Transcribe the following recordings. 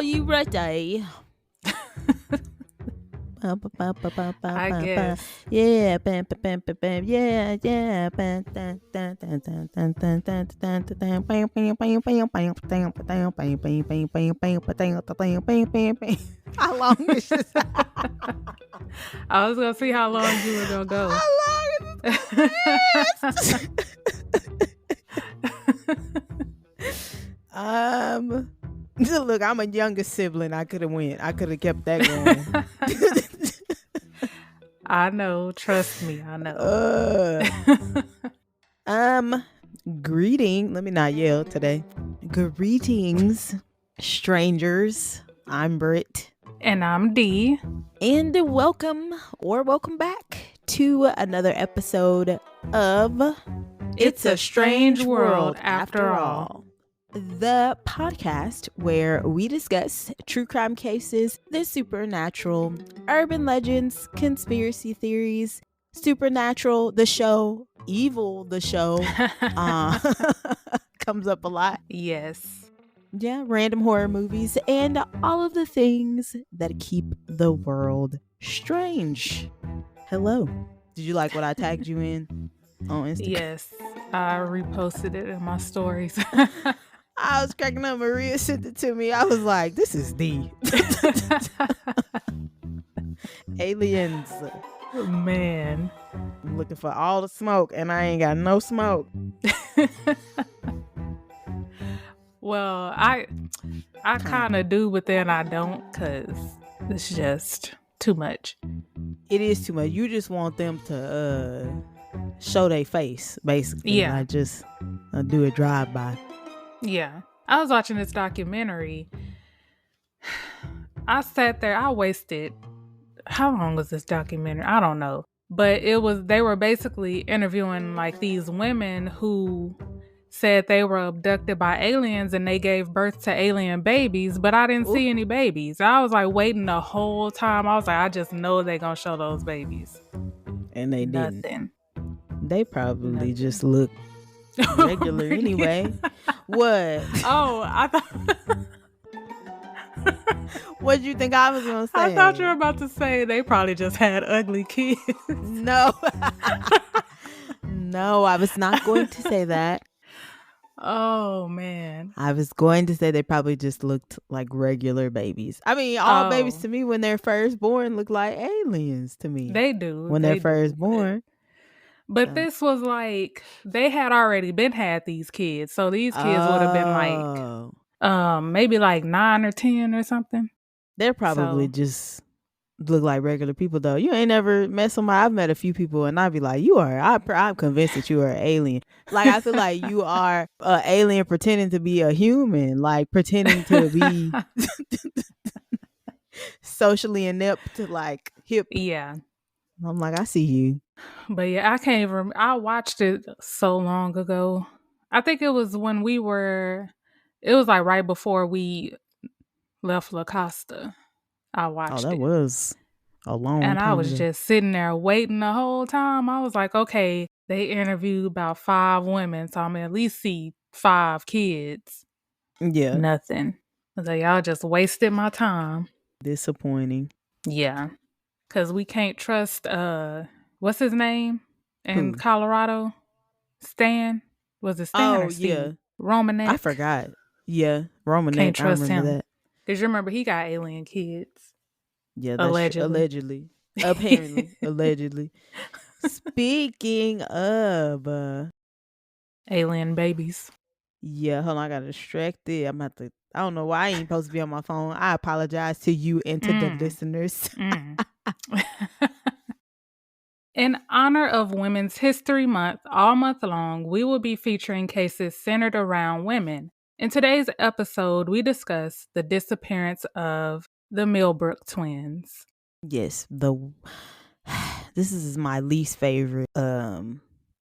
you ready? I guess. Yeah, bam, bam, bam, bam, bam, yeah, yeah, bam, dun, dun, dun, dun, dun, dun, dun, dun, dun, bam, bam, bam, bam, bam, bam, bam, bam, bam, bam, bam, bam, bam, bam, bam, bam, bam. How long is this? I was gonna see how long you were gonna go. How long is this? Look, I'm a younger sibling. I could have went. I could have kept that going. I know. Trust me. I know. Greeting. Let me not yell today. Greetings, strangers. I'm Britt. And I'm Dee. And welcome back to another episode of It's a Strange World After All. The podcast where we discuss true crime cases, the supernatural, urban legends, conspiracy theories, supernatural, the show, evil, the show, comes up a lot. Yes. Yeah, random horror movies and all of the things that keep the world strange. Hello. Did you like what I tagged you in on Instagram? Yes. I reposted it in my stories. I was cracking up. Maria sent it to me. I was like, this is D. Aliens. Man. I'm looking for all the smoke and I ain't got no smoke. Well, I kind of do, but then I don't, because it's just too much. It is too much. You just want them to show their face, basically. Yeah. Like just do a drive-by. Yeah. I was watching this documentary. I sat there. I wasted... How long was this documentary? I don't know. But they were basically interviewing like these women who said they were abducted by aliens and they gave birth to alien babies, but I didn't see any babies. I was like waiting the whole time. I was like, I just know they're going to show those babies. And they Nothing. didn't. They probably just look regular anyway. What? Oh, I thought... What did you think I was going to say? I thought you were about to say they probably just had ugly kids. No. No, I was not going to say that. Oh, man. I was going to say they probably just looked like regular babies. I mean, all babies to me when they're first born look like aliens to me. They do. When they're first born. But this was like, they had already had these kids. So these kids would have been like, maybe like 9 or 10 or something. They're probably just look like regular people, though. You ain't never met somebody. I've met a few people, and I'd be like, I'm convinced that you are an alien. Like, I feel like you are an alien pretending to be a human, like pretending to be socially inept, like hip. Yeah. I'm like, I see you. But yeah, I can't even I watched it so long ago. I think it was when it was like right before we left Augusta. I watched it. Oh, that was a long time. And I was just sitting there waiting the whole time. I was like, okay, they interviewed about 5 women, so I'm gonna at least see 5 kids. Yeah. Nothing. I was like, y'all just wasted my time. Disappointing. Yeah. Because we can't trust, what's his name in Colorado? Stan? Was it Stan or Steve? Yeah. Romanek? I forgot. Yeah, Romanek. Can't trust him. That. Because you remember he got alien kids. Yeah, allegedly. Apparently. Allegedly. Speaking of alien babies. Yeah, hold on, I got distracted. I don't know why I ain't supposed to be on my phone. I apologize to you and to the listeners. In honor of Women's History Month, all month long, we will be featuring cases centered around women. In today's episode, we discuss the disappearance of the Millbrook Twins. Yes, this is my least favorite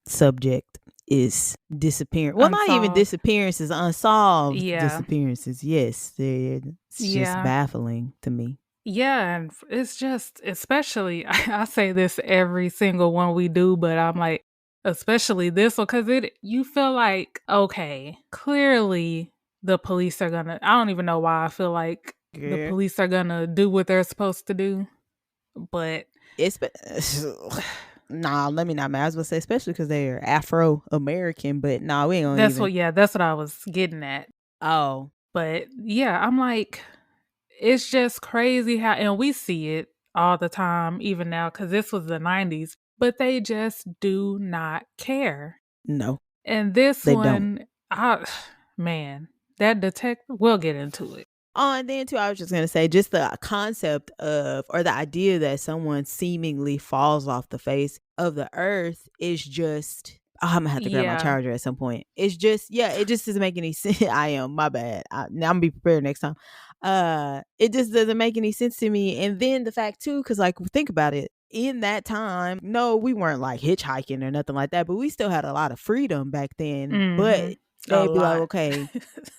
subject is disappearance. Well, not even disappearances, unsolved disappearances. Yes, it's just baffling to me. Yeah, and it's just, especially, I say this every single one we do, but I'm like, especially this one, because you feel like, okay, clearly the police are gonna, I don't even know why I feel like the police are gonna do what they're supposed to do. But it's nah, let me not. I was gonna say especially because they're Afro American, but nah, we ain't gonna even. that's what I was getting at. Oh, But yeah, I'm like, it's just crazy how, and we see it all the time, even now, because this was the 90s, but they just do not care. no, And this they don't. one, man, that detective, we'll get into it. Oh, and then too, I was just gonna say, just the concept of, or the idea that someone seemingly falls off the face of the earth is just. Oh, I'm gonna have to grab my charger at some point. It's just, it just doesn't make any sense. I am, my bad. Now I'm gonna be prepared next time. It just doesn't make any sense to me. And then the fact too, because like think about it. In that time, no, we weren't like hitchhiking or nothing like that, but we still had a lot of freedom back then. Mm-hmm. But they'd be like, okay,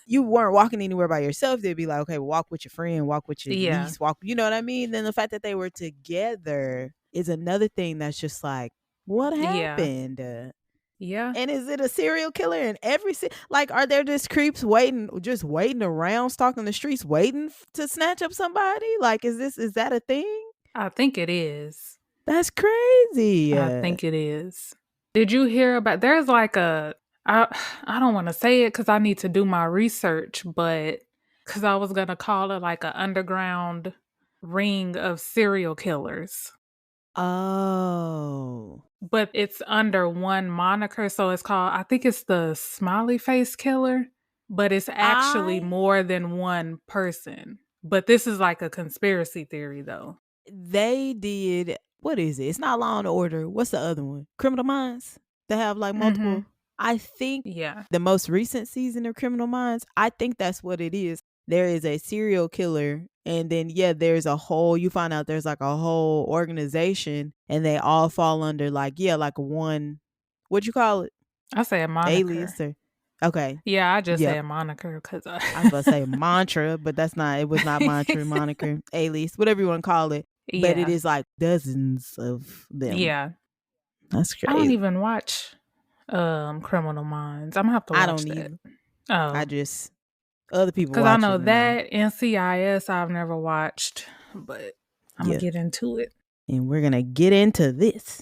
you weren't walking anywhere by yourself. They'd be like, okay, walk with your friend, walk with your niece, walk, you know what I mean? Then the fact that they were together is another thing that's just like, what happened? Yeah. And is it a serial killer in every like, are there just creeps just waiting around, stalking the streets, waiting to snatch up somebody? Like, is that a thing? I think it is. That's crazy. I think it is. Did you hear about, there's like I don't want to say it because I need to do my research, but because I was going to call it like an underground ring of serial killers. Oh. But it's under one moniker. So it's called, I think it's the Smiley Face Killer, but it's actually more than one person. But this is like a conspiracy theory though. They did, what is it? It's not Law and Order. What's the other one? Criminal Minds? They have like multiple. Mm-hmm. I think the most recent season of Criminal Minds, I think that's what it is. There is a serial killer, and then there's a whole, you find out there's like a whole organization, and they all fall under like one, what'd you call it? I say a moniker. Alias or okay. Yeah, I just say a moniker because I was about to say mantra, but it was not mantra, moniker, alias, whatever you want to call it. Yeah. But it is like dozens of them. Yeah. That's crazy. I don't even watch Criminal Minds. I'm gonna have to watch I don't either. Oh. I just other people watch it. Because I know that NCIS I've never watched, but I'm gonna get into it. And we're gonna get into this.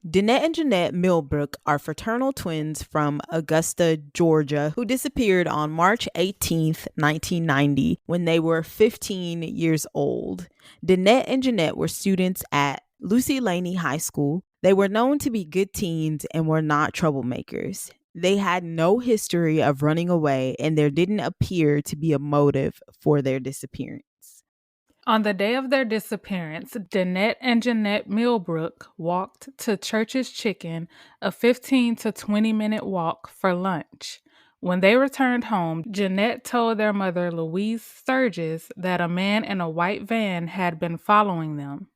Dannette and Jeannette Millbrook are fraternal twins from Augusta, Georgia, who disappeared on March 18th, 1990, when they were 15 years old. Dannette and Jeannette were students at Lucy Laney High School. They were known to be good teens and were not troublemakers. They had no history of running away, and there didn't appear to be a motive for their disappearance. On the day of their disappearance, Dannette and Jeannette Millbrook walked to Church's Chicken, a 15 to 20-minute walk, for lunch. When they returned home, Jeannette told their mother, Louise Sturgis, that a man in a white van had been following them.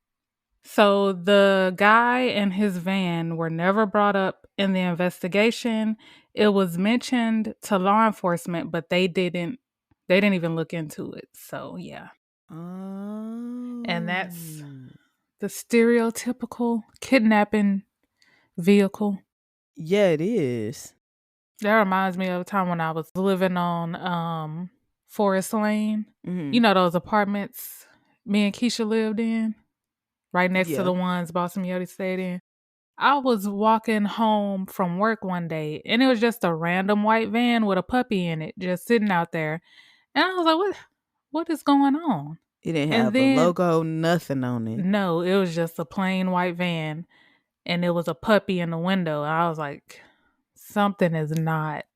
So the guy and his van were never brought up in the investigation. It was mentioned to law enforcement, but they didn't even look into it. So yeah. Oh. And that's the stereotypical kidnapping vehicle. Yeah, it is. That reminds me of a time when I was living on Forest Lane. Mm-hmm. You know those apartments me and Keisha lived in? Right next to the ones Boston Yodi stayed in. I was walking home from work one day, and it was just a random white van with a puppy in it, just sitting out there. And I was like, what is going on? It didn't have a logo, nothing on it. No, it was just a plain white van, and it was a puppy in the window. And I was like, something is not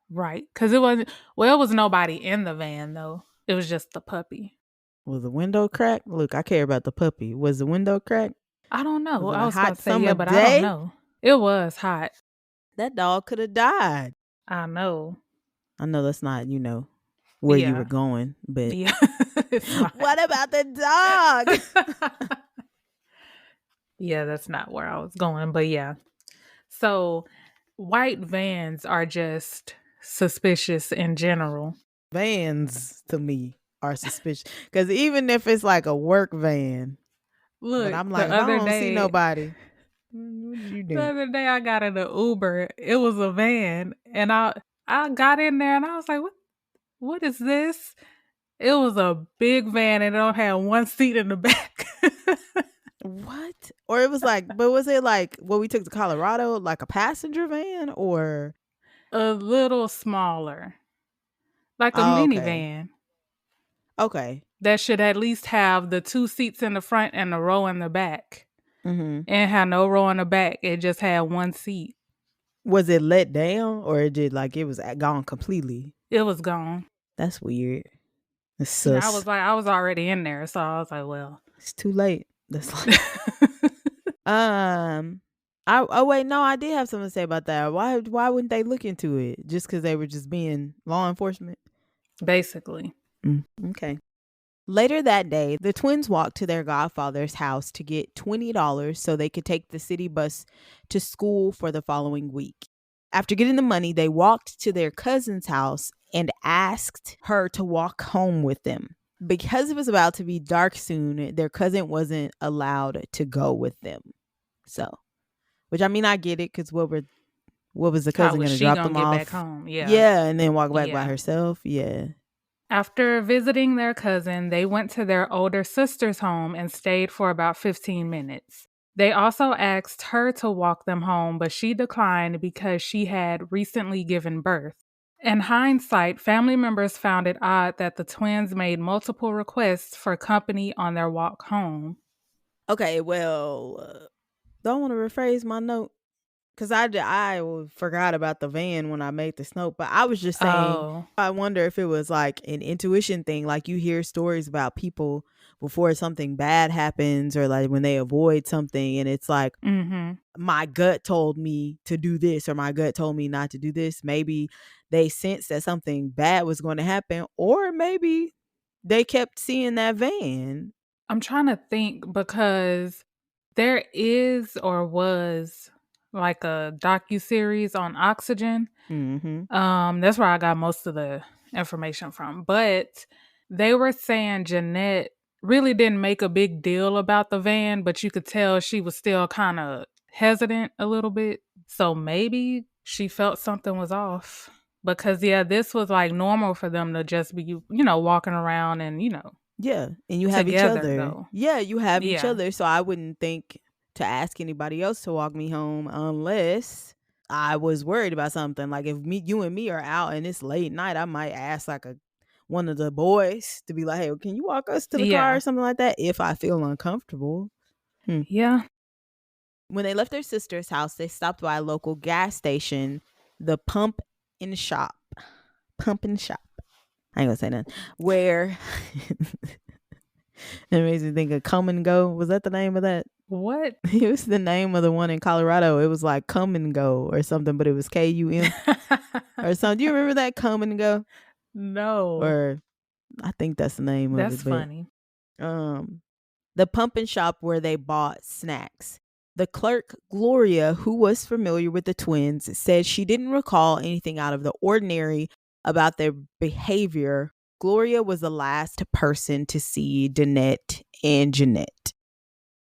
right. Because it was nobody in the van, though. It was just the puppy. Was the window cracked? Look, I care about the puppy. Was the window cracked? I don't know. I was about to say yeah, but I don't know. It was hot. That dog could have died. I know. I know that's not, where you were going, but what about the dog? Yeah, that's not where I was going, but yeah. So white vans are just suspicious in general. Vans to me are suspicious because even if it's like a work van, look, but I'm like, I don't see nobody. What did you do? The other day I got in an Uber. It was a van, and I got in there and I was like, what is this? It was a big van and it don't have one seat in the back. What? Or it was like, but was it like what we took to Colorado, like a passenger van or? A little smaller. Like a Oh, okay. minivan. Okay. That should at least have the 2 seats in the front and a row in the back. Mm-hmm. And had no row in the back. It just had one seat. Was it let down or it did like it was gone completely? It was gone. That's weird. It's And sus. I was already in there, so I was like, well. It's too late. That's like oh wait, no, I did have something to say about that. Why wouldn't they look into it? Just because they were just being law enforcement? Basically. Okay. Later that day, the twins walked to their godfather's house to get $20 so they could take the city bus to school for the following week. After getting the money, they walked to their cousin's house and asked her to walk home with them. Because it was about to be dark soon, their cousin wasn't allowed to go with them. So, which I mean, I get it, because what was the cousin going to drop them off? Back home? Yeah. Yeah, and then walk back by herself? Yeah. After visiting their cousin, they went to their older sister's home and stayed for about 15 minutes. They also asked her to walk them home, but she declined because she had recently given birth. In hindsight, family members found it odd that the twins made multiple requests for company on their walk home. Okay, well, don't want to rephrase my note. Because I forgot about the van when I made this note. But I was just saying, I wonder if it was like an intuition thing. Like you hear stories about people before something bad happens or like when they avoid something. And it's like, my gut told me to do this or my gut told me not to do this. Maybe they sensed that something bad was going to happen. Or maybe they kept seeing that van. I'm trying to think because there is or was like a docuseries on Oxygen. That's where I got most of the information from. But they were saying Jeannette really didn't make a big deal about the van, but you could tell she was still kind of hesitant a little bit. So maybe she felt something was off. Because, this was like normal for them to just be, walking around and, Yeah, and you have together, each other. Though. Yeah, you have each other. So I wouldn't think to ask anybody else to walk me home unless I was worried about something. Like if you and me are out and it's late night, I might ask like one of the boys to be like, "Hey, can you walk us to the car or something like that?" If I feel uncomfortable. Yeah. When they left their sister's house, they stopped by a local gas station, the Pump and Shop. Pump and Shop. I ain't gonna say nothing. Where it makes me think of Come and Go. Was that the name of that? What? It was the name of the one in Colorado. It was like Come and Go or something, but it was KUM or something. Do you remember that Come and Go? No. Or I think that's the name of it. That's funny. The Pump and Shop where they bought snacks. The clerk, Gloria, who was familiar with the twins, said she didn't recall anything out of the ordinary about their behavior. Gloria was the last person to see Dannette and Jeannette.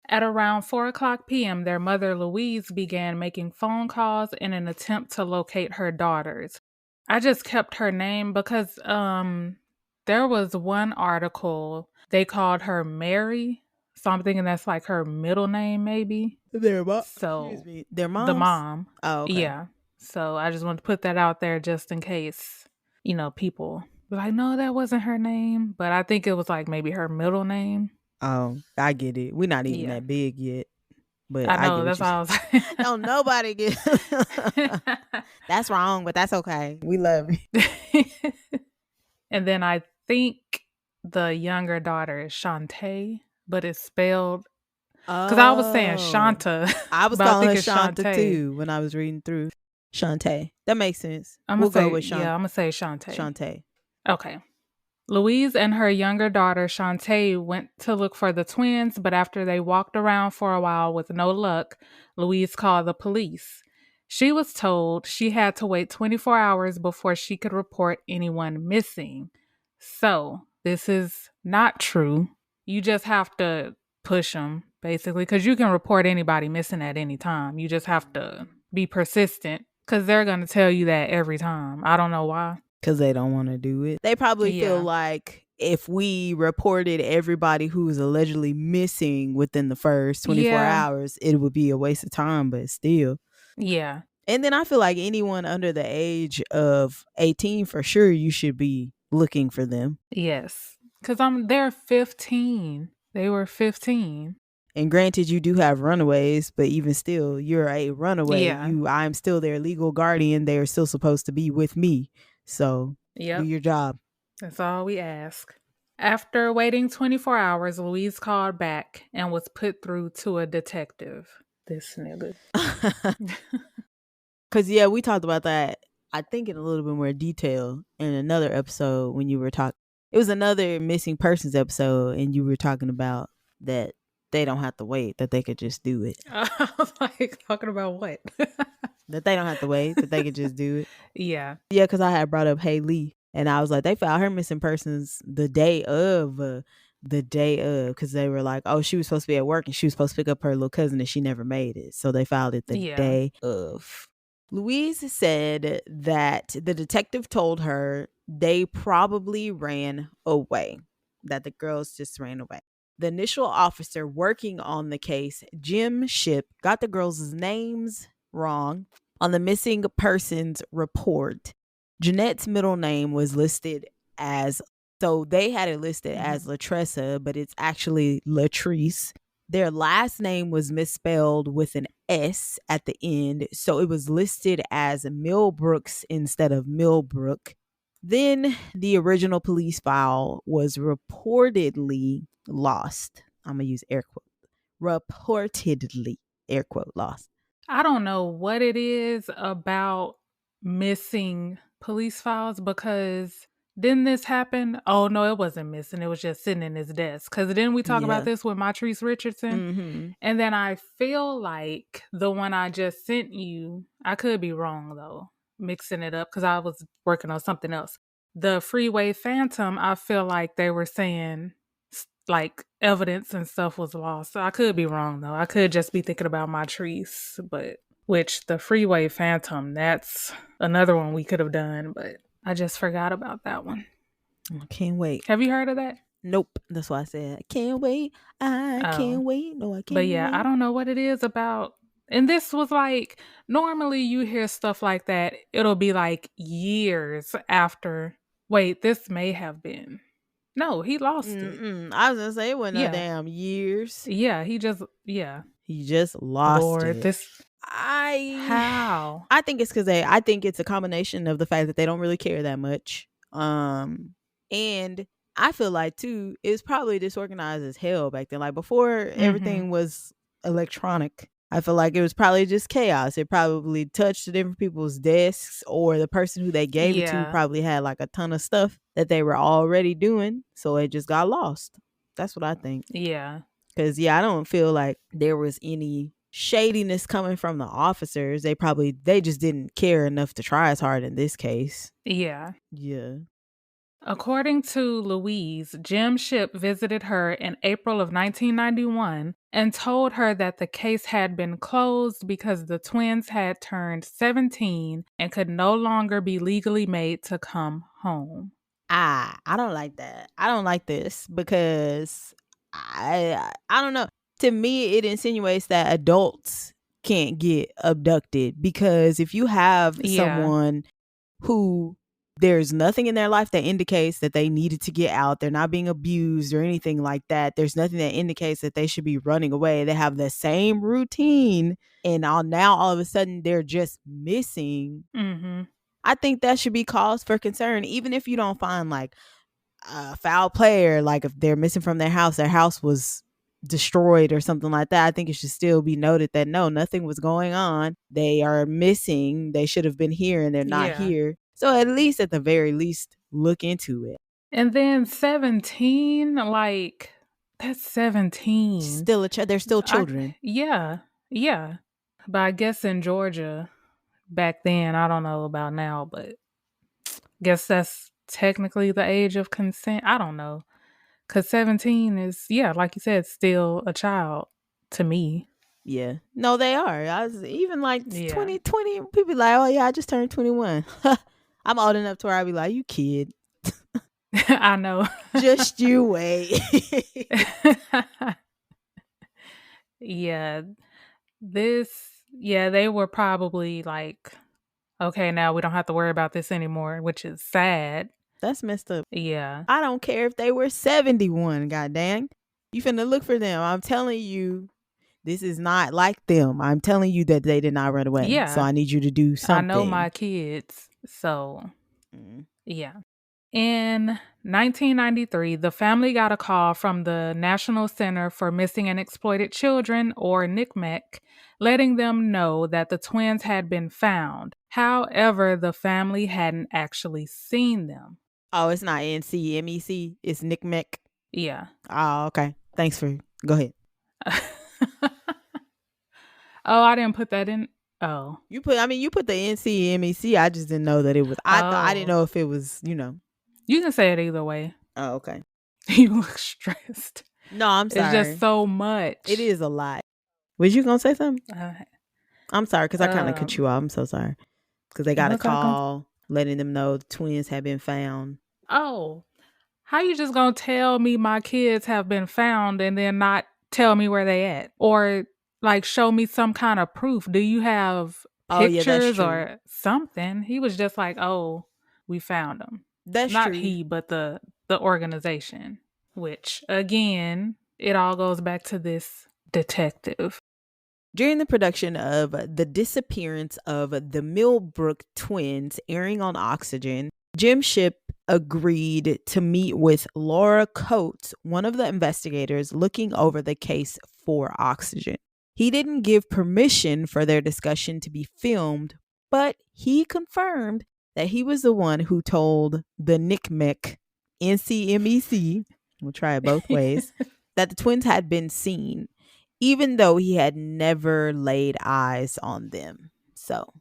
At around 4:00 p.m., their mother, Louise, began making phone calls in an attempt to locate her daughters. I just kept her name because there was one article, they called her Mary. So I'm thinking that's like her middle name, maybe. Their mom? So, excuse me. Their mom? The mom. Oh, okay. Yeah. So I just wanted to put that out there just in case, people were like, no, that wasn't her name. But I think it was like maybe her middle name. Oh, I get it. We're not even that big yet. But I know, that's why I was like, no, nobody get that's wrong, but that's okay. We love you. And then I think the younger daughter is Shantae, but it's spelled because I was saying Shanta. I was calling her Shanta too when I was reading through. Shantae. That makes sense. We'll go with Shantae. Yeah, I'm going to say Shantae. Shantae. Okay. Louise and her younger daughter, Shantae, went to look for the twins, but after they walked around for a while with no luck, Louise called the police. She was told she had to wait 24 hours before she could report anyone missing. So, this is not true. You just have to push them, basically, because you can report anybody missing at any time. You just have to be persistent, because they're going to tell you that every time. I don't know why. Because they don't want to do it. They probably feel like if we reported everybody who was allegedly missing within the first 24 hours, it would be a waste of time, but still. Yeah. And then I feel like anyone under the age of 18, for sure, you should be looking for them. Yes. Because they're 15. They were 15. And granted, you do have runaways, but even still, you're a runaway. Yeah. I'm still their legal guardian. They are still supposed to be with me. So do your job. That's all we ask. After waiting 24 hours, Louise called back and was put through to a detective. This nigga. Because, yeah, we talked about that, I think, in a little bit more detail in another episode when you were talking. It was another missing persons episode, and you were talking about that they don't have to wait, that they could just do it. I was like, talking about what? That they don't have to wait, that they could just do it. Yeah. Yeah, because I had brought up Haley, and I was like, they found her missing persons the day of, because they were like, oh, she was supposed to be at work, and she was supposed to pick up her little cousin, and she never made it. So they filed it the day of. Louise said that the detective told her they probably ran away, that the girls just ran away. The initial officer working on the case, Jim Shipp, got the girls' names wrong on the missing persons report. Jeanette's middle name was listed as, so they had it listed as Latressa, but it's actually Latrice. Their last name was misspelled with an S at the end, so it was listed as Millbrooks instead of Millbrook. Then the original police file was reportedly lost. I'm going to use air quote. Reportedly, air quote, lost. I don't know what it is about missing police files, because didn't this happen? Oh, no, it wasn't missing. It was just sitting in his desk. Because didn't we talk about this with Matrice Richardson? And then I feel like the one I just sent you, I could be wrong, though, mixing it up, because I was working on something else. The Freeway Phantom, I feel like they were saying like evidence and stuff was lost. So I could be wrong, though. I could just be thinking about Matrice, but which the Freeway Phantom, that's another one we could have done, but I just forgot about that one. I can't wait. Have you heard of that? Nope. That's why I said I can't wait. I can't wait. No, I can't. But yeah, wait. I don't know what it is about. And this was like, normally you hear stuff like that, it'll be like years after. Wait, this may have been. No, he lost it. I was gonna say it wasn't no damn years. Yeah, he just lost Lord, it. How? I think it's because I think it's a combination of the fact that they don't really care that much. And I feel like too, it was probably disorganized as hell back then. Like before everything was electronic, I feel like it was probably just chaos. It probably touched different people's desks, or the person who they gave it to probably had like a ton of stuff that they were already doing. So it just got lost. That's what I think. Yeah. Because, I don't feel like there was any shadiness coming from the officers. They just didn't care enough to try as hard in this case. Yeah. Yeah. According to Louise, Jim Shipp visited her in April of 1991 and told her that the case had been closed because the twins had turned 17 and could no longer be legally made to come home. I don't like that. I don't like this because I don't know. To me, it insinuates that adults can't get abducted, because if you have someone who there's nothing in their life that indicates that they needed to get out, they're not being abused or anything like that, there's nothing that indicates that they should be running away, they have the same routine, and now all of a sudden they're just missing. I think that should be cause for concern, even if you don't find like a foul play, or like if they're missing from their house was destroyed or something like that. I think it should still be noted that no, nothing was going on. They are missing. They should have been here and they're not here. So at the very least, look into it. And then 17, like, that's 17. Still they're still children. Yeah. But I guess in Georgia back then, I don't know about now, but I guess that's technically the age of consent. I don't know. Because 17 is, like you said, still a child to me. Yeah. No, they are. I was even like 20, people like, oh yeah, I just turned 21. I'm old enough to where I'd be like, you kid. I know. Just you wait. Yeah. They were probably like, okay, now we don't have to worry about this anymore, which is sad. That's messed up. Yeah. I don't care if they were 71, goddamn. You finna look for them. I'm telling you, this is not like them. I'm telling you that they did not run away. Yeah. So I need you to do something. I know my kids. So, Mm. yeah. In 1993, the family got a call from the National Center for Missing and Exploited Children, or NCMEC, letting them know that the twins had been found. However, the family hadn't actually seen them. Oh, it's not NCMEC. It's NCMEC. Yeah. Oh, okay. Thanks for... Go ahead. Oh, I didn't put that in. Oh. You put the NCMEC. I just didn't know that it was... I didn't know if it was, You can say it either way. Oh, okay. You look stressed. No, I'm sorry. It's just so much. It is a lot. Was you going to say something? I'm sorry, because I kind of cut you off. I'm so sorry. Because they got a call letting them know the twins have been found. Oh. How you just going to tell me my kids have been found and then not tell me where they at? Or like show me some kind of proof? Do you have pictures or something? He was just like, oh, we found them. That's not true. He, but the organization. Which, again, it all goes back to this detective. During the production of The Disappearance of the Millbrook Twins airing on Oxygen, Jim Shipp agreed to meet with Laura Coates, one of the investigators looking over the case for Oxygen. He didn't give permission for their discussion to be filmed, but he confirmed that he was the one who told the NCMEC, we'll try it both ways, that the twins had been seen, even though he had never laid eyes on them. So,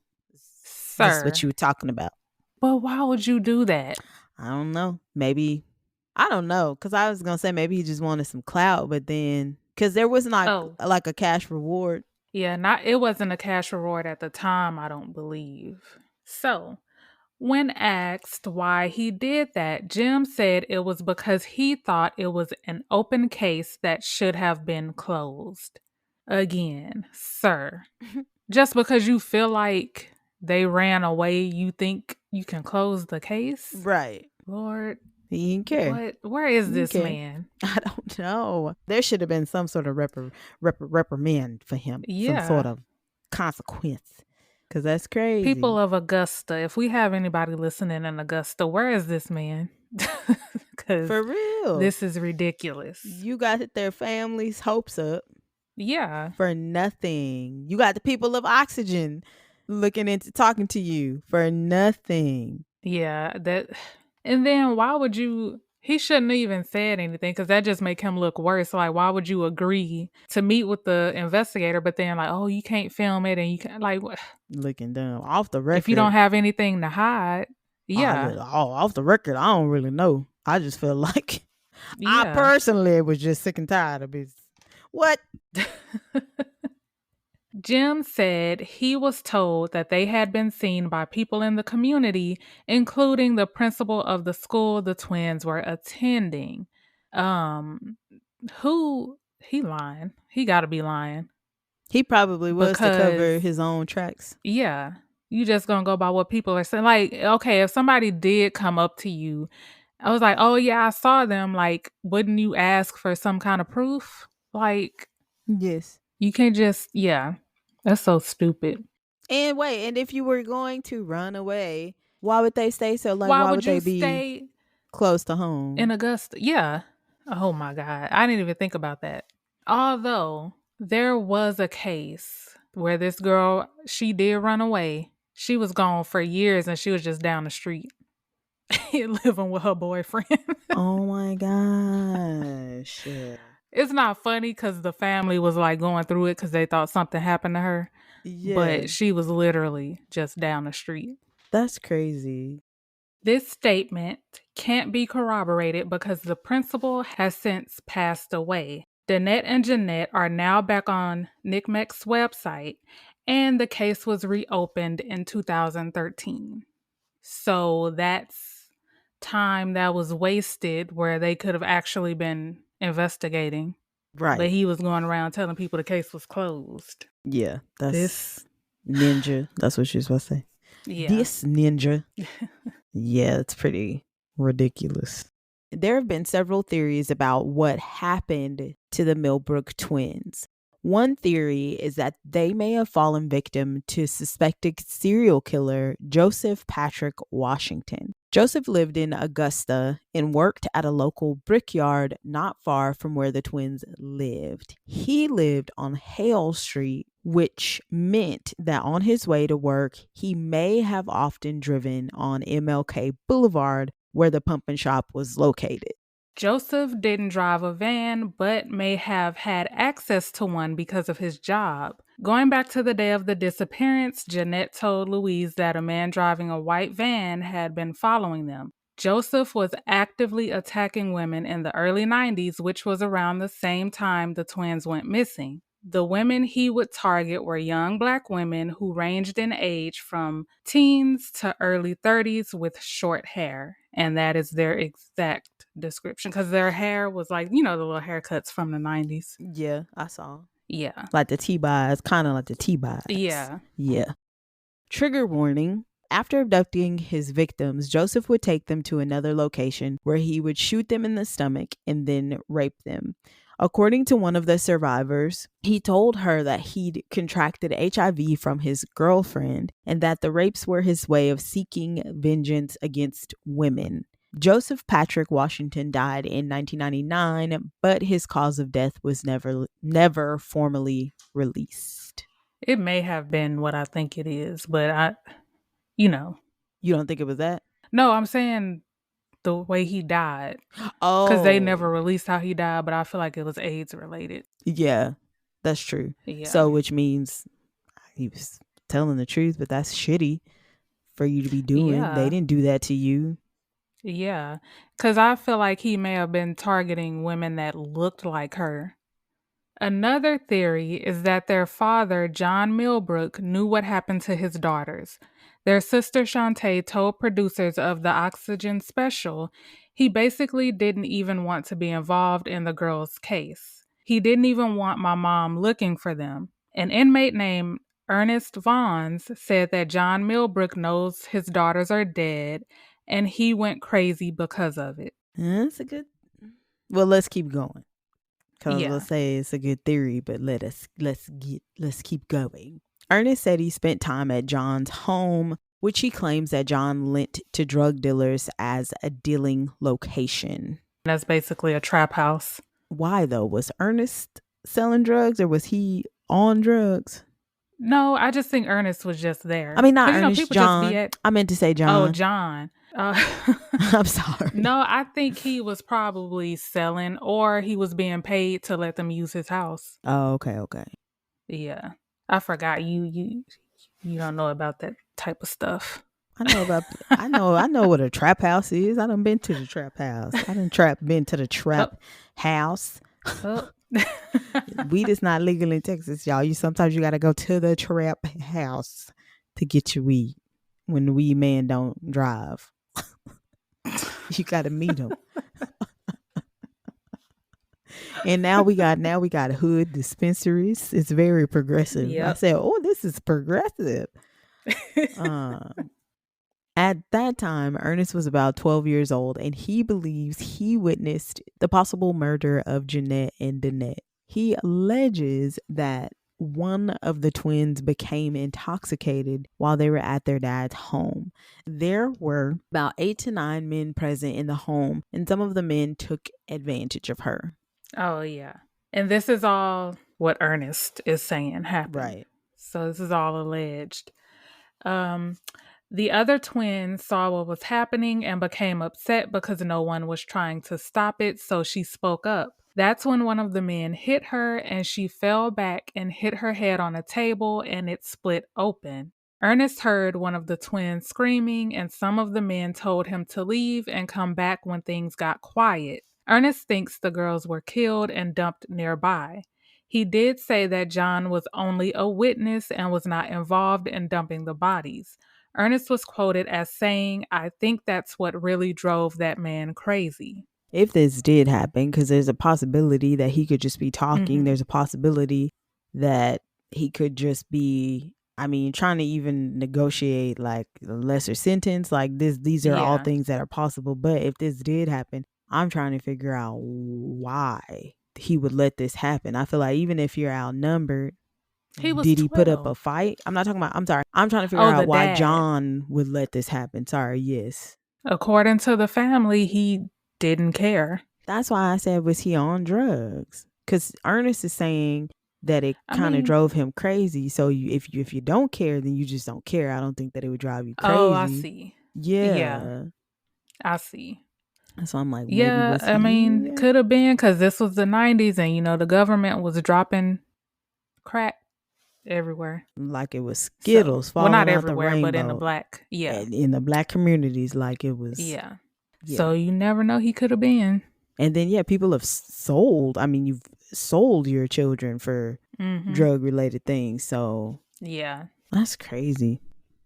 that's what you were talking about. Well, why would you do that? I don't know. Maybe, I don't know. Because I was going to say maybe he just wanted some clout, but then, because there was not like a cash reward. Yeah, it wasn't a cash reward at the time, I don't believe. So, when asked why he did that, Jim said it was because he thought it was an open case that should have been closed. Again, sir, just because you feel like they ran away, you think you can close the case? Right. Lord. He didn't care. Where is this man? I don't know. There should have been some sort of reprimand for him. Yeah. Some sort of consequence. Because that's crazy. People of Augusta, if we have anybody listening in Augusta, where is this man? For real. This is ridiculous. You got their family's hopes up. Yeah. For nothing. You got the people of Oxygen talking to you for nothing. Yeah. And then why would you... He shouldn't have even said anything because that just make him look worse. Like, why would you agree to meet with the investigator, but then like, oh, you can't film it and you can't, like, what? Looking dumb. Off the record. If you don't have anything to hide, yeah. Off the record, I don't really know. I just feel like I personally was just sick and tired of it. What? Jim said he was told that they had been seen by people in the community, including the principal of the school the twins were attending. He lying? He got to be lying. He probably was to cover his own tracks. Yeah. You just gonna go by what people are saying. Like, okay, if somebody did come up to you, I was like, oh yeah, I saw them. Like, wouldn't you ask for some kind of proof? Like, yes. You can't just, that's so stupid. And wait, and if you were going to run away, why would they stay so? Like, why would they be close to home in Augusta? Yeah. Oh my God, I didn't even think about that. Although there was a case where this girl, she did run away. She was gone for years, and she was just down the street, living with her boyfriend. Oh my gosh. It's not funny because the family was like going through it because they thought something happened to her. Yeah. But she was literally just down the street. That's crazy. This statement can't be corroborated because the principal has since passed away. Dannette and Jeannette are now back on NCMEC's website, and the case was reopened in 2013. So that's time that was wasted where they could have actually been investigating. Right. But he was going around telling people the case was closed. Yeah, that's This ninja. That's what you're supposed to say. Yeah. This ninja. Yeah, it's pretty ridiculous. There have been several theories about what happened to the Millbrook twins. One theory is that they may have fallen victim to suspected serial killer Joseph Patrick Washington. Joseph lived in Augusta and worked at a local brickyard not far from where the twins lived. He lived on Hale Street, which meant that on his way to work, he may have often driven on MLK Boulevard, where the pump and shop was located. Joseph didn't drive a van, but may have had access to one because of his job. Going back to the day of the disappearance, Jeannette told Louise that a man driving a white van had been following them. Joseph was actively attacking women in the early 90s, which was around the same time the twins went missing. The women he would target were young Black women who ranged in age from teens to early 30s with short hair. And that is their exact description, because their hair was like, you know, the little haircuts from the 90s. Yeah, I saw. Yeah. Like the T-Buys, kind of like the T-Buys. Yeah. Yeah. Trigger warning. After abducting his victims, Joseph would take them to another location where he would shoot them in the stomach and then rape them. According to one of the survivors, he told her that he'd contracted HIV from his girlfriend and that the rapes were his way of seeking vengeance against women. Joseph Patrick Washington died in 1999, but his cause of death was never formally released. It may have been what I think it is, but you don't think it was that? No, I'm saying the way he died. Oh. Because they never released how he died, but I feel like it was AIDS related. Yeah, that's true. Yeah. So, which means he was telling the truth, but that's shitty for you to be doing. Yeah. They didn't do that to you. Yeah, because I feel like he may have been targeting women that looked like her. Another theory is that their father, John Millbrook, knew what happened to his daughters. Their sister Shantae told producers of the Oxygen special he basically didn't even want to be involved in the girls' case. He didn't even want my mom looking for them. An inmate named Ernest Vaughns said that John Millbrook knows his daughters are dead, and he went crazy because of it. That's a good... Well, let's keep going. Because Yeah. let's say it's a good theory, but let's keep going. Ernest said he spent time at John's home, which he claims that John lent to drug dealers as a dealing location. That's basically a trap house. Why though? Was Ernest selling drugs or was he on drugs? No, I just think Ernest was just there. I mean, not Ernest, John. I meant to say John. Oh, John. I'm sorry. No, I think he was probably selling, or he was being paid to let them use his house. Oh, okay. Yeah, I forgot you don't know about that type of stuff. I know what a trap house is. I done been to the trap house. I done been to the trap house. Oh. Weed is not legal in Texas, y'all. Sometimes you got to go to the trap house to get your weed when the weed man don't drive. You got to meet him. And now we got hood dispensaries. It's very progressive. Yep. I said, oh, this is progressive. At that time, Ernest was about 12 years old, and he believes he witnessed the possible murder of Jeannette and Dannette. He alleges that one of the twins became intoxicated while they were at their dad's home. There were about 8 to 9 men present in the home, and some of the men took advantage of her. Oh, yeah. And this is all what Ernest is saying happened. Right. So this is all alleged. The other twin saw what was happening and became upset because no one was trying to stop it, so she spoke up. That's when one of the men hit her and she fell back and hit her head on a table and it split open. Ernest heard one of the twins screaming and some of the men told him to leave and come back when things got quiet. Ernest thinks the girls were killed and dumped nearby. He did say that John was only a witness and was not involved in dumping the bodies. Ernest was quoted as saying, "I think that's what really drove that man crazy." If this did happen, because there's a possibility that he could just be talking. Mm-hmm. There's a possibility that he could just be, trying to even negotiate like a lesser sentence. Like these are all Yeah. things that are possible. But if this did happen, I'm trying to figure out why he would let this happen. I feel like even if you're outnumbered, He was did he put up 12. a fight? I'm not talking about, I'm sorry. I'm trying to figure Oh, out the why dad. John would let this happen. Sorry, yes. According to the family, he didn't care. That's why I said, was he on drugs? Because Ernest is saying that it I kind of mean, drove him crazy. So if you don't care, then you just don't care. I don't think that it would drive you oh, I crazy. see. Yeah, Yeah. I see. So I'm like, maybe Yeah, was I mean, he? could have been because this was the 90s and, the government was dropping crack everywhere. Like it was So, Skittles well, falling not out the everywhere, but in the rainbow. black. Yeah. And in the black communities, like it was, Yeah. yeah. So you never know, he could have been. And then, yeah, people have sold. You've sold your children for drug related things. So Yeah. that's crazy.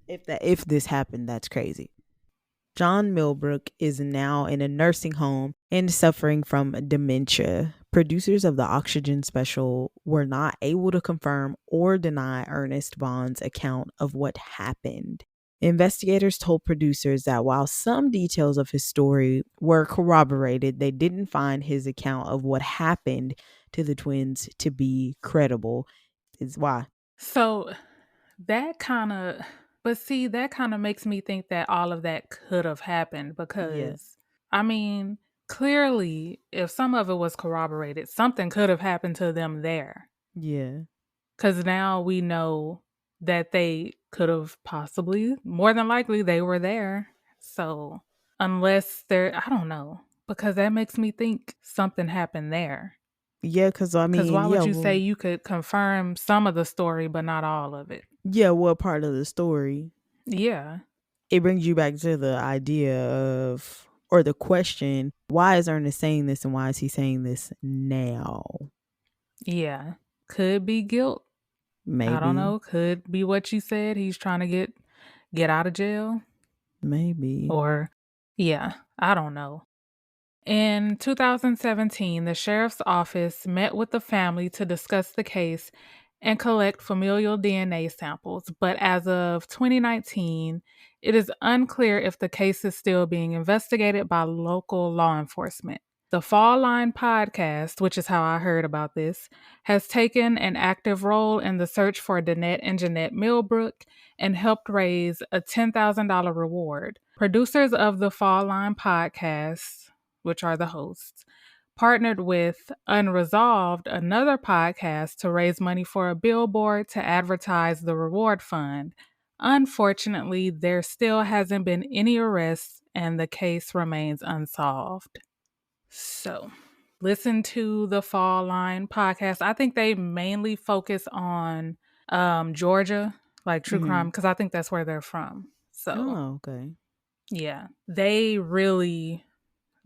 If this happened, that's crazy. John Millbrook is now in a nursing home and suffering from dementia. Producers of the Oxygen special were not able to confirm or deny Ernest Vaughn's account of what happened. Investigators told producers that while some details of his story were corroborated, they didn't find his account of what happened to the twins to be credible. Is why. So that kind of, but see, that kind of makes me think that all of that could have happened Yeah. because, clearly, if some of it was corroborated, something could have happened to them there. Yeah. Because now we know that they could have possibly, more than likely, they were there. So, unless I don't know, because that makes me think something happened there. Yeah, because Because why would yeah, you say well, you could confirm some of the story, but not all of it? yeah, what part of the story? Yeah. It brings you back to the idea of, or the question, why is Ernest saying this and why is he saying this now? Yeah. Could be guilt. Maybe. I don't know. Could be what you said. He's trying to get out of jail. Maybe. Or, yeah, I don't know. In 2017, the sheriff's office met with the family to discuss the case and collect familial DNA samples. But as of 2019, it is unclear if the case is still being investigated by local law enforcement. The Fall Line podcast, which is how I heard about this, has taken an active role in the search for Dannette and Jeannette Millbrook and helped raise a $10,000 reward. Producers of the Fall Line podcast, which are the hosts, partnered with Unresolved, another podcast, to raise money for a billboard to advertise the reward fund. Unfortunately, there still hasn't been any arrests and the case remains unsolved. So, listen to the Fall Line podcast. I think they mainly focus on Georgia, like true crime, because I think that's where they're from. So, Oh, okay. yeah, they really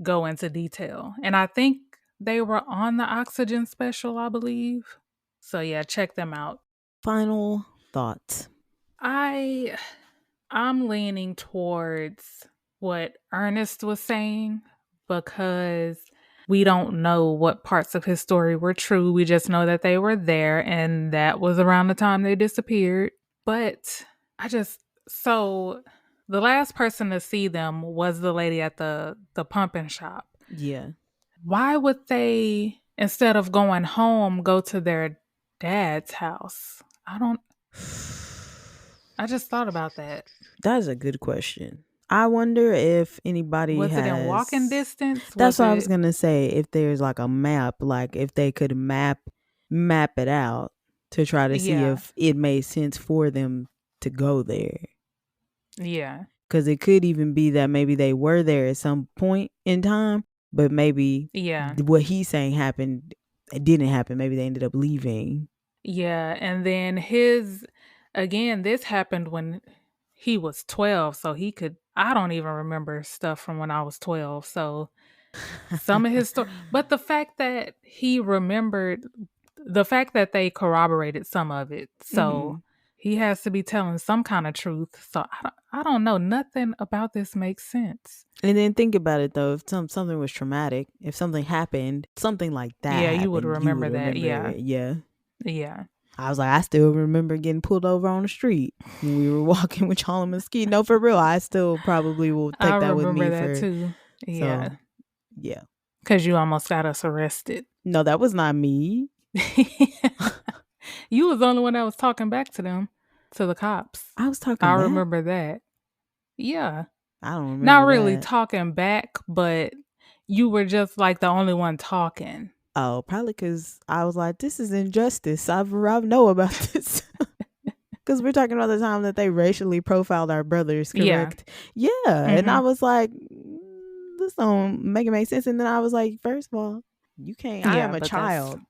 go into detail. And I think they were on the Oxygen special, I believe. So, yeah, check them out. Final thoughts. I'm leaning towards what Ernest was saying because we don't know what parts of his story were true. We just know that they were there and that was around the time they disappeared. But so the last person to see them was the lady at the pumping shop. Yeah. Why would they, instead of going home, go to their dad's house? I just thought about that. That's a good question. I wonder if anybody Was it in has. walking distance? That's what I was gonna say. If there's like a map, like if they could map it out to try to see Yeah. if it made sense for them to go there. Yeah. Because it could even be that maybe they were there at some point in time, but maybe what he's saying happened, it didn't happen. Maybe they ended up leaving. Yeah. And then this happened when he was 12. So I don't even remember stuff from when I was 12. So some of his story, but the fact that he remembered, the fact that they corroborated some of it. So He has to be telling some kind of truth. So I don't know. Nothing about this makes sense. And then think about it though. If something was traumatic, if something happened, something like that Yeah, happened, you would remember that. it. Yeah. I was like, I still remember getting pulled over on the street when we were walking with Charlie Mesquite. No, for real. I still probably will take that with me. I remember that too. Yeah. So, yeah. Because you almost got us arrested. No, that was not me. You was the only one that was talking back to them, to the cops. I was talking I back? remember that. Yeah. I don't remember Not really that. talking back, but you were just like the only one talking. Oh, probably because I was like, this is injustice. I know about this. Because we're talking about the time that they racially profiled our brothers, correct? Yeah. And I was like, this don't make sense. And then I was like, first of all, you can't. I am a child.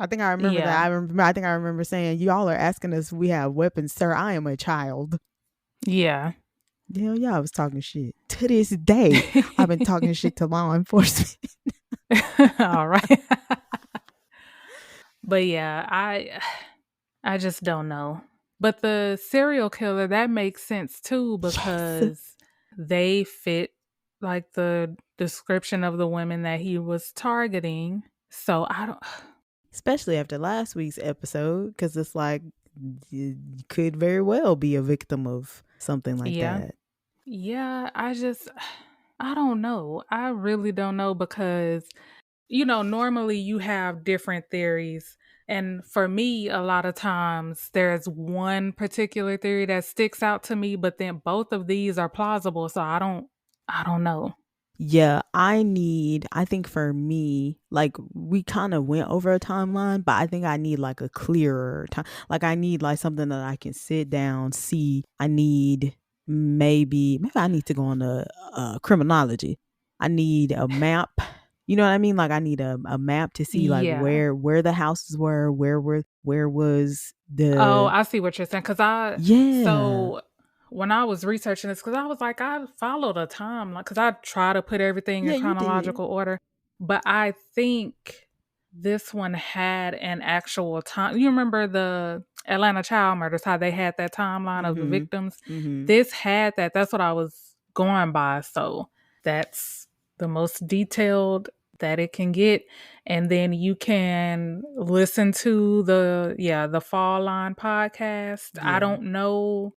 I think I remember that. I think I remember saying, y'all are asking us if we have weapons, sir. I am a child. Yeah. Hell yeah, I was talking shit. To this day, I've been talking shit to law enforcement. All right. But yeah, I just don't know. But the serial killer, that makes sense too, because they fit like the description of the women that he was targeting. So I don't... Especially after last week's episode, because it's like, you could very well be a victim of something like that. Yeah, I don't know. I really don't know because, normally you have different theories. And for me, a lot of times there's one particular theory that sticks out to me, but then both of these are plausible. So I don't know. Yeah, I think for me, like we kind of went over a timeline, but I think I need like a clearer time. Like I need like something that I can sit down, see. I need maybe I need to go on a criminology. I need a map. You know what I mean? Like I need a map to see like where the houses were, where was the... Oh, I see what you're saying. So when I was researching this, because I was like, I followed a timeline, because I try to put everything in chronological order. But I think this one had an actual time. You remember the Atlanta child murders, how they had that timeline of the victims? This had that. That's what I was going by. So that's the most detailed that it can get. And then you can listen to the Fall Line podcast. Yeah. I don't know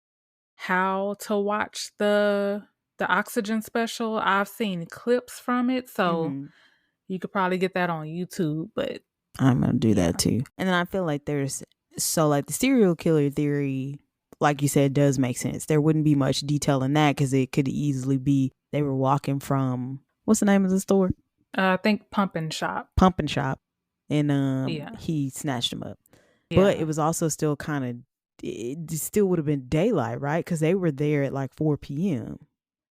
how to watch the Oxygen special. I've seen clips from it, so you could probably get that on YouTube, but I'm gonna do that too. And then I feel like the serial killer theory, like you said, does make sense. There wouldn't be much detail in that because it could easily be they were walking from, what's the name of the store? I think Pump and Shop. And he snatched him up. But it was also still kind of, it still would have been daylight, right? Because they were there at like 4 p.m.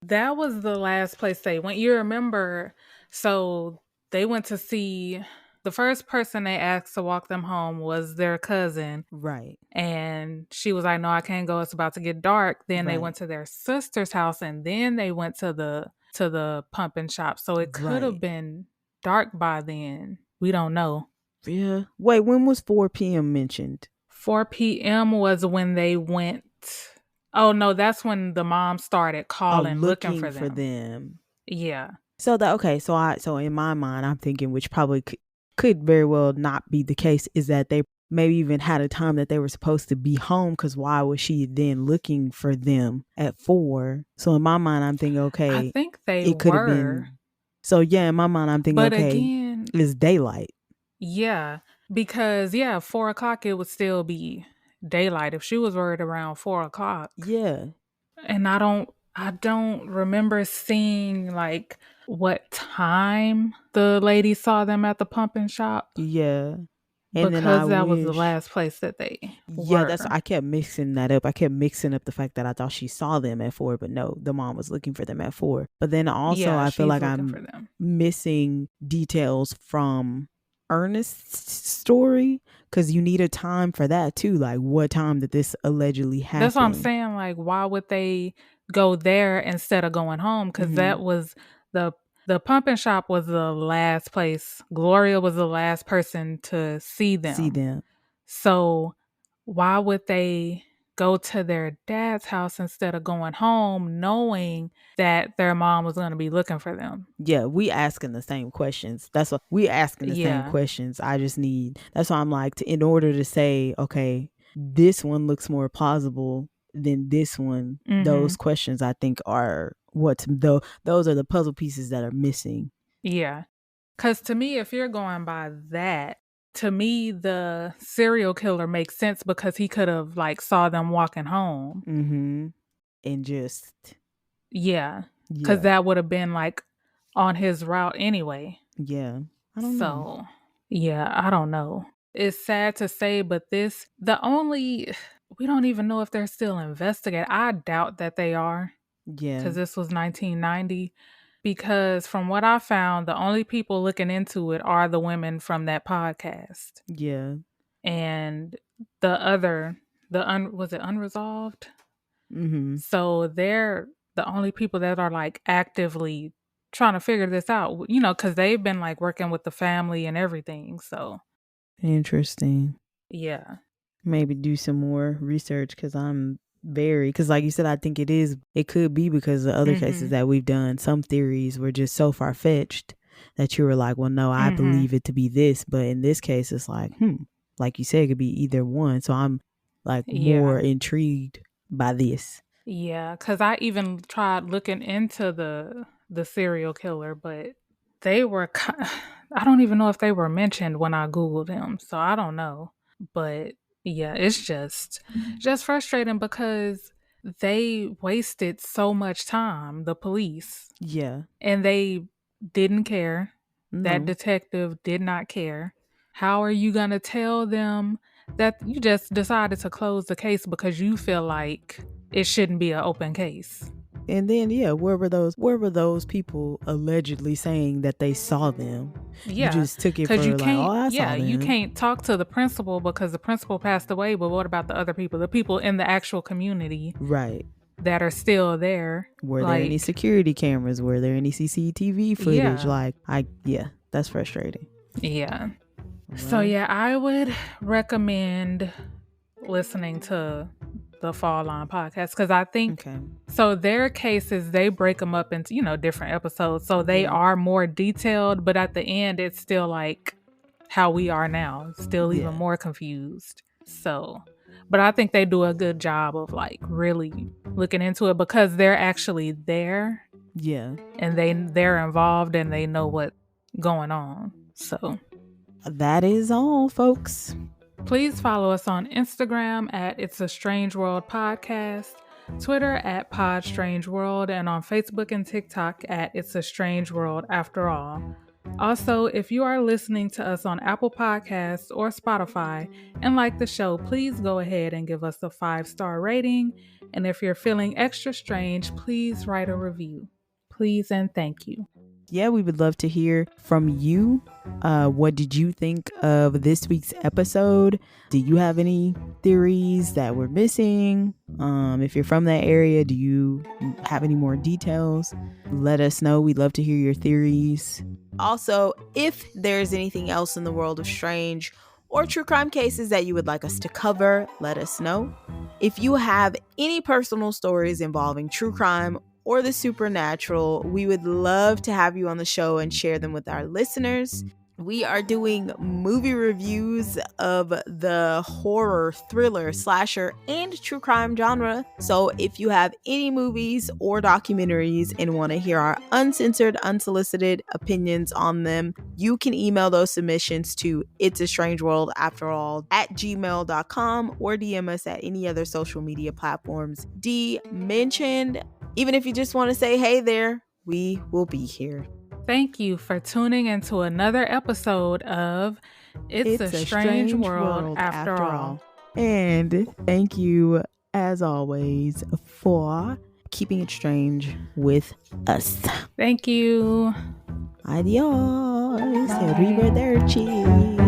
That was the last place they went. You remember, so they went to see, the first person they asked to walk them home was their cousin. Right. And she was like, no, I can't go. It's about to get dark. Then they went to their sister's house, and then they went to the Pump and Shop. So it could have been dark by then. We don't know. Yeah. Wait, when was 4 p.m. mentioned? 4 p.m. was when they went. Oh, no, that's when the mom started calling, looking for them. Yeah. So so in my mind, I'm thinking, which probably could very well not be the case, is that they maybe even had a time that they were supposed to be home, because why was she then looking for them at 4? So in my mind, I'm thinking, okay, I think it could have been. So yeah, in my mind, I'm thinking, but okay, again, it's daylight. Yeah, because 4 o'clock, it would still be daylight if she was worried around 4 o'clock. Yeah. And I don't remember seeing like what time the lady saw them at the Pump and Shop. Yeah. And because that was the last place that they were. I kept mixing that up. I kept mixing up the fact that I thought she saw them at 4, but no, the mom was looking for them at 4. But then also I feel like I'm missing details from Ernest's story, because you need a time for that too. Like, what time did this allegedly happen? That's what I'm saying. Like, why would they go there instead of going home? Because that was the Pump and Shop was the last place. Gloria was the last person to see them. So why would they go to their dad's house instead of going home, knowing that their mom was going to be looking for them. Yeah, we asking the same questions. That's what we asking the same questions. I just need, that's why I'm like, in order to say, okay, this one looks more plausible than this one. Those questions I think are those are the puzzle pieces that are missing. Yeah. Because to me, if you're going by that, to me, the serial killer makes sense because he could have like saw them walking home. And just. Yeah. Because that would have been like on his route anyway. Yeah. I don't know. Yeah, I don't know. It's sad to say, but we don't even know if they're still investigating. I doubt that they are. Yeah. Because this was 1990. Because from what I found, the only people looking into it are the women from that podcast. Yeah. And was it Unresolved? So they're the only people that are like actively trying to figure this out, you know, because they've been like working with the family and everything. So interesting. Yeah. Maybe do some more research because like you said, I think it could be because the other cases that we've done, some theories were just so far-fetched that you were like, well, no, I believe it to be this. But in this case, it's like, like you said, it could be either one. So I'm like more intrigued by this. Yeah, because I even tried looking into the serial killer, but they were, I don't even know if they were mentioned when I Googled him. So I don't know. But yeah, it's just frustrating because they wasted so much time, the police. Yeah. And they didn't care. No. That detective did not care. How are you going to tell them that you just decided to close the case because you feel like it shouldn't be an open case? And then, where were those people allegedly saying that they saw them? Yeah, you just took it for like, I saw them. You can't talk to the principal because the principal passed away. But what about the other people? The people in the actual community, right? That are still there. Were there any security cameras? Were there any CCTV footage? That's frustrating. Yeah. Right. So I would recommend listening to the Fall Line podcast because I think so their cases, they break them up into different episodes, so they are more detailed, but at the end it's still like how we are now, still even more confused. So but I think they do a good job of like really looking into it because they're actually there, and they're involved and they know what's going on. So that is all, folks. Please follow us on Instagram at It's a Strange World Podcast, Twitter at Pod Strange World, and on Facebook and TikTok at It's a Strange World After All. Also, if you are listening to us on Apple Podcasts or Spotify and like the show, please go ahead and give us a 5-star rating. And if you're feeling extra strange, please write a review. Please and thank you. Yeah, we would love to hear from you. What did you think of this week's episode? Do you have any theories that we're missing? If you're from that area, do you have any more details? Let us know. We'd love to hear your theories. Also, if there's anything else in the world of strange or true crime cases that you would like us to cover, let us know. If you have any personal stories involving true crime or the supernatural, we would love to have you on the show and share them with our listeners. We are doing movie reviews of the horror, thriller, slasher, and true crime genre. So if you have any movies or documentaries and want to hear our uncensored, unsolicited opinions on them, you can email those submissions to itsastrangeworldafterall@gmail.com or DM us at any other social media platforms D mentioned. Even if you just want to say, hey there, we will be here. Thank you for tuning into another episode of It's a Strange World After All. And thank you, as always, for keeping it strange with us. Thank you. Adios. Arrivederci.